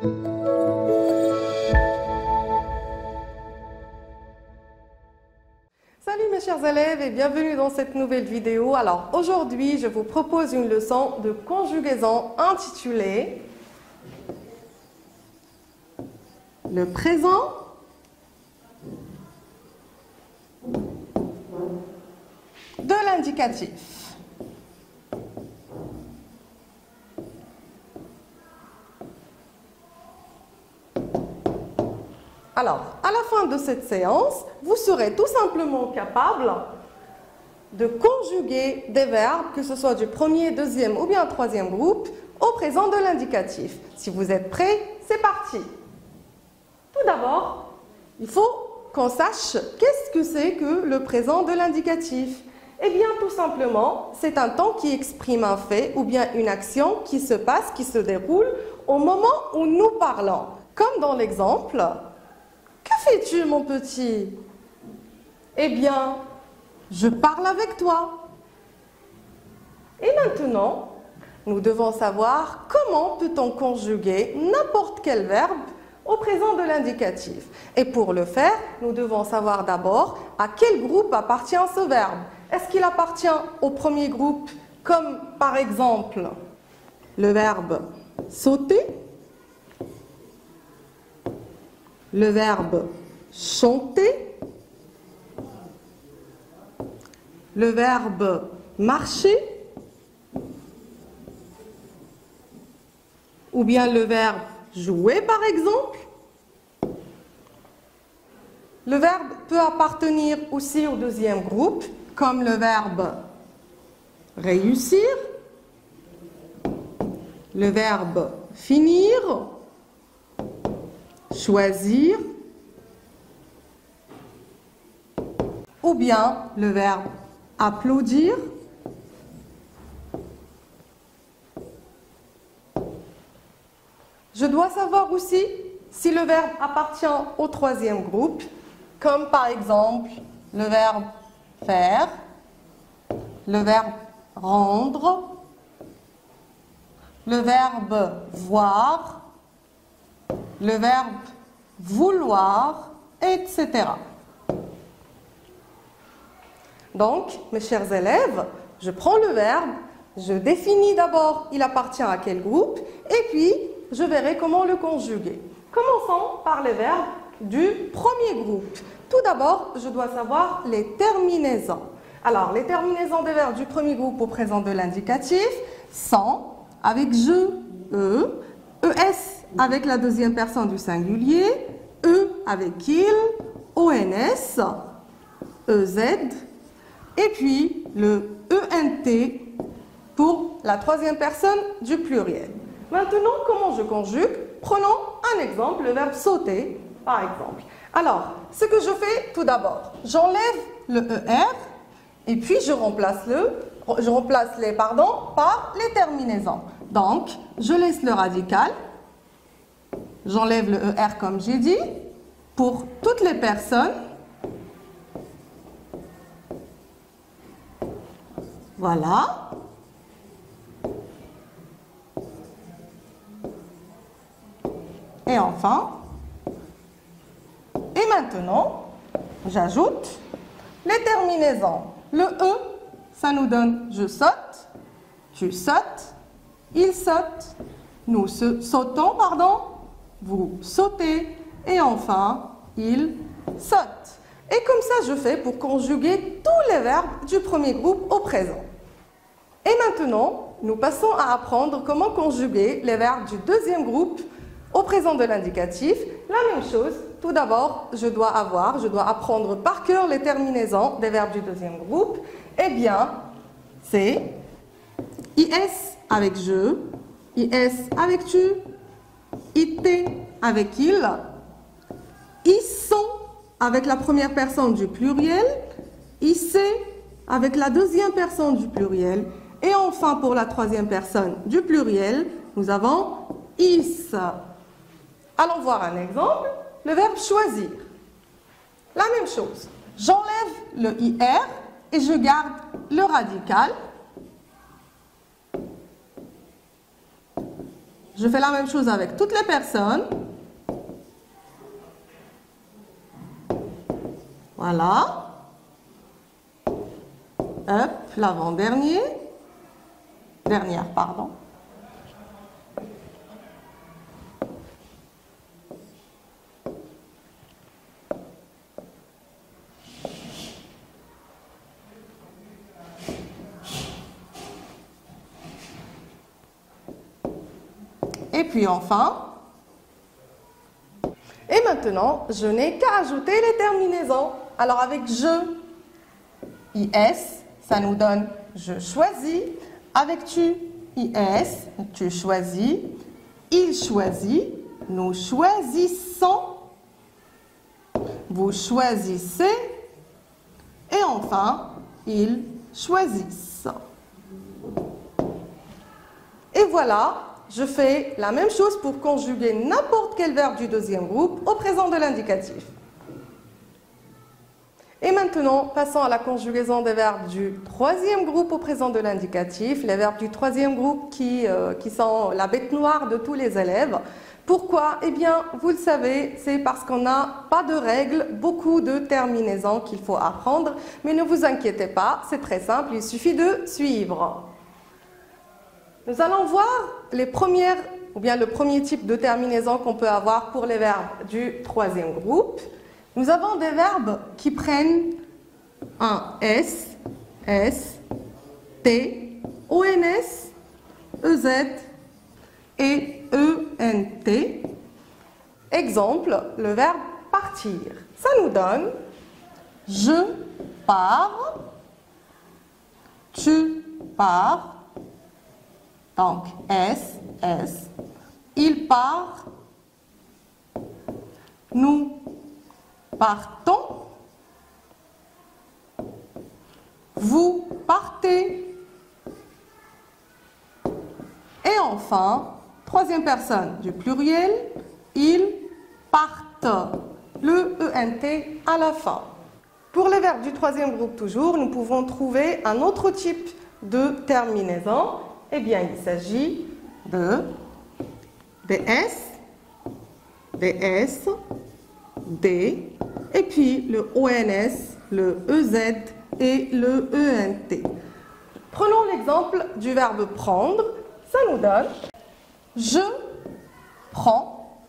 Salut mes chers élèves et bienvenue dans cette nouvelle vidéo. Alors aujourd'hui, je vous propose une leçon de conjugaison intitulée le présent de l'indicatif. Alors, à la fin de cette séance, vous serez tout simplement capable de conjuguer des verbes, que ce soit du premier, deuxième ou bien troisième groupe, au présent de l'indicatif. Si vous êtes prêts, c'est parti. Tout d'abord, il faut qu'on sache qu'est-ce que c'est que le présent de l'indicatif. Eh bien, tout simplement, c'est un temps qui exprime un fait ou bien une action qui se passe, qui se déroule au moment où nous parlons. Comme dans l'exemple, « Que fais-tu, mon petit ?» Eh bien, je parle avec toi. Et maintenant, nous devons savoir comment peut-on conjuguer n'importe quel verbe au présent de l'indicatif. Et pour le faire, nous devons savoir d'abord à quel groupe appartient ce verbe. Est-ce qu'il appartient au premier groupe, comme par exemple le verbe sauter, le verbe chanter, le verbe marcher, ou bien le verbe jouer par exemple. Le verbe peut appartenir aussi au deuxième groupe, comme le verbe réussir, le verbe finir, choisir, ou bien le verbe applaudir, je dois savoir aussi si le verbe appartient au troisième groupe, comme par exemple le verbe faire, le verbe rendre, le verbe voir, le verbe vouloir, etc. Donc, mes chers élèves, je prends le verbe, je définis d'abord il appartient à quel groupe, et puis je verrai comment le conjuguer. Commençons par les verbes du premier groupe. Tout d'abord, je dois savoir les terminaisons. Alors, les terminaisons des verbes du premier groupe au présent de l'indicatif sont avec je, es avec la deuxième personne du singulier, avec il, ons, ez, et puis le ent pour la troisième personne du pluriel. Maintenant, comment je conjugue? Prenons un exemple, le verbe sauter, par exemple. Alors, ce que je fais tout d'abord, j'enlève le er et puis je remplace les par les terminaisons. Donc, je laisse le radical, j'enlève le er comme j'ai dit, pour toutes les personnes. Voilà. Et enfin, et maintenant, j'ajoute les terminaisons. Le E, ça nous donne je saute, tu sautes, il saute, nous sautons, vous sautez, et enfin, il saute. Et comme ça, je fais pour conjuguer tous les verbes du premier groupe au présent. Et maintenant, nous passons à apprendre comment conjuguer les verbes du deuxième groupe au présent de l'indicatif. La même chose, tout d'abord, je dois apprendre par cœur les terminaisons des verbes du deuxième groupe. Eh bien, c'est is avec je, is avec tu, it avec il, ils sont avec la première personne du pluriel, ic avec la deuxième personne du pluriel, et enfin pour la troisième personne du pluriel, nous avons is. Allons voir un exemple, le verbe choisir. La même chose, j'enlève le ir et je garde le radical. Je fais la même chose avec toutes les personnes. Voilà. Hop, l'avant-dernier. Dernière, pardon. Et puis enfin, et maintenant, je n'ai qu'à ajouter les terminaisons. Alors avec je, is, ça nous donne je choisis. Avec tu, is, tu choisis. Il choisit. Nous choisissons. Vous choisissez. Et enfin, ils choisissent. Et voilà. Je fais la même chose pour conjuguer n'importe quel verbe du deuxième groupe au présent de l'indicatif. Et maintenant, passons à la conjugaison des verbes du troisième groupe au présent de l'indicatif. Les verbes du troisième groupe qui sont la bête noire de tous les élèves. Pourquoi? Eh bien, vous le savez, c'est parce qu'on n'a pas de règles, beaucoup de terminaisons qu'il faut apprendre. Mais ne vous inquiétez pas, c'est très simple, il suffit de suivre. Nous allons voir les premières, ou bien le premier type de terminaison qu'on peut avoir pour les verbes du troisième groupe. Nous avons des verbes qui prennent un S, S, T, ONS, EZ et ENT. Exemple, le verbe partir. Ça nous donne je pars, tu pars. Donc, S, S. Il part. Nous partons. Vous partez. Et enfin, troisième personne du pluriel, ils partent. Le ENT à la fin. Pour les verbes du troisième groupe toujours, nous pouvons trouver un autre type de terminaison. Eh bien, il s'agit de DS, DS, D, et puis le ONS, le EZ et le ENT. Prenons l'exemple du verbe prendre. Ça nous donne je prends,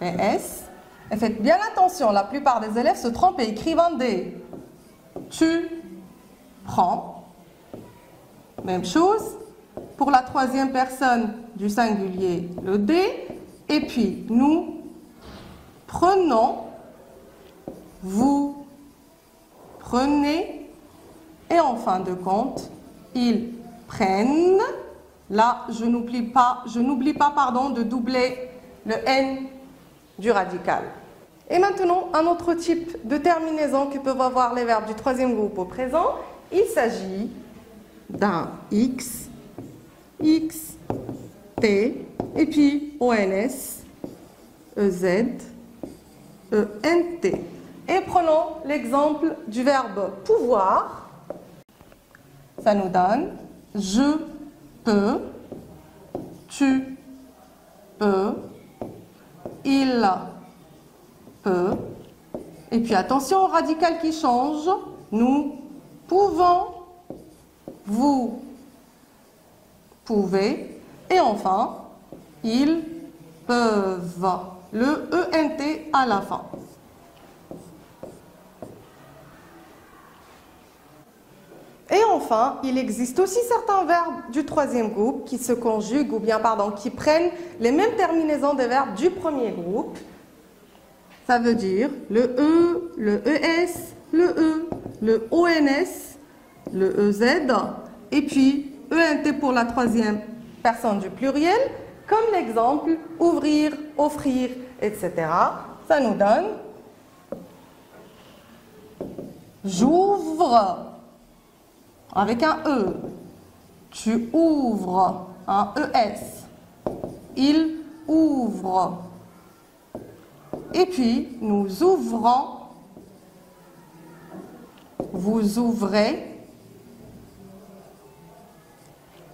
DS. Et faites bien attention, la plupart des élèves se trompent et écrivent un D. Tu prends. Même chose pour la troisième personne du singulier, le D. Et puis, nous prenons, vous prenez. Et en fin de compte, ils prennent. Là, je n'oublie pas, de doubler le N du radical. Et maintenant, un autre type de terminaison que peuvent avoir les verbes du troisième groupe au présent. Il s'agit d'un X, X, T, et puis ONS, EZ, ENT. Et prenons l'exemple du verbe pouvoir. Ça nous donne je peux, tu peux, il peut. Et puis attention au radical qui change. Nous pouvons. Vous pouvez. Et enfin, ils peuvent. Le ENT à la fin. Et enfin, il existe aussi certains verbes du troisième groupe qui se conjuguent, ou bien, qui prennent les mêmes terminaisons des verbes du premier groupe. Ça veut dire le E, le ES, le E, le ONS, le EZ, et puis ENT pour la troisième personne du pluriel, comme l'exemple ouvrir, offrir, etc. Ça nous donne j'ouvre avec un E, tu ouvres, un ES, il ouvre, et puis nous ouvrons, vous ouvrez,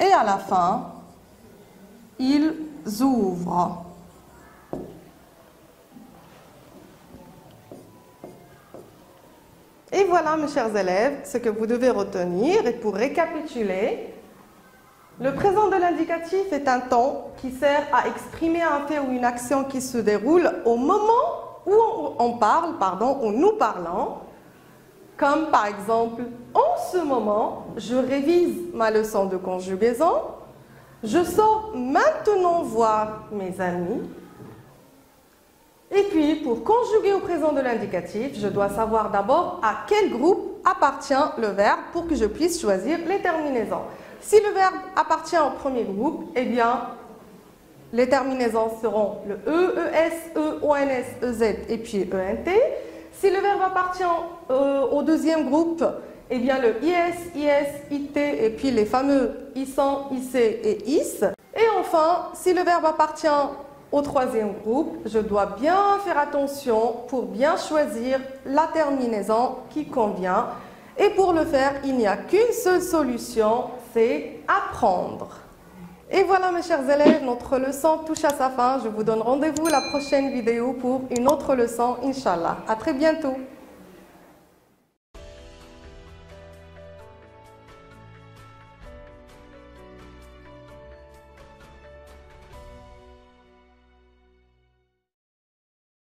et à la fin, ils ouvrent. Et voilà, mes chers élèves, ce que vous devez retenir. Et pour récapituler, le présent de l'indicatif est un temps qui sert à exprimer un fait ou une action qui se déroule au moment où on parle, où nous parlons. Comme par exemple, en ce moment, je révise ma leçon de conjugaison. Je sors maintenant voir mes amis. Et puis, pour conjuguer au présent de l'indicatif, je dois savoir d'abord à quel groupe appartient le verbe pour que je puisse choisir les terminaisons. Si le verbe appartient au premier groupe, eh bien, les terminaisons seront le E, ES, E, ONS, EZ et puis ENT. Si le verbe appartient au deuxième groupe, eh bien, le IS, IS, IT et puis les fameux ISAN, IC et IS. Et enfin, si le verbe appartient au troisième groupe, je dois bien faire attention pour bien choisir la terminaison qui convient. Et pour le faire, il n'y a qu'une seule solution, c'est apprendre. Et voilà mes chers élèves, notre leçon touche à sa fin. Je vous donne rendez-vous la prochaine vidéo pour une autre leçon, Inch'Allah. À très bientôt.